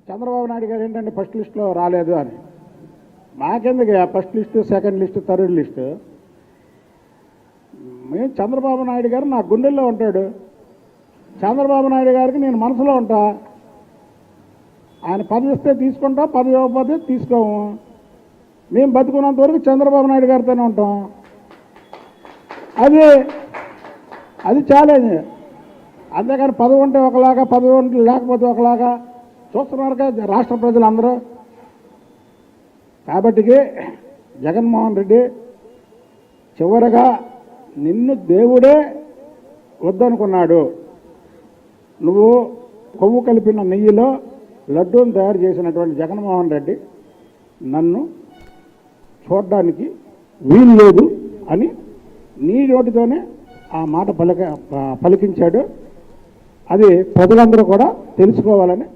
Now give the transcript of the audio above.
చంద్రబాబు నాయుడు గారు ఏంటంటే ఫస్ట్ లిస్టులో రాలేదు అని. మాకెందుకు first list, second list, third list? మేము చంద్రబాబు నాయుడు గారు నా గుండెల్లో ఉంటాడు. చంద్రబాబు నాయుడు గారికి నేను మనసులో ఉంటా. ఆయన పదవి ఇస్తే తీసుకుంటాం, పదవి ఇవ్వకపోతే తీసుకోము. మేము బతుకున్నంత వరకు చంద్రబాబు నాయుడు గారితోనే ఉంటాం. అది ఛాలెంజ్. అంతేకాని పదవి ఉంటే ఒకలాగా, పదవి ఉంటే లేకపోతే ఒకలాగా చూస్తున్నారుగా రాష్ట్ర ప్రజలందరూ. కాబట్టి జగన్మోహన్ రెడ్డి చివరగా నిన్ను దేవుడే వద్దనుకున్నాడు. నువ్వు కొవ్వు కలిపిన నెయ్యిలో లడ్డూను తయారు చేసినటువంటి జగన్మోహన్ రెడ్డి నన్ను చూడడానికి వీలు లేదు అని నీ నోటితోనే ఆ మాట పలికించాడు. అది ప్రజలందరూ కూడా తెలుసుకోవాలని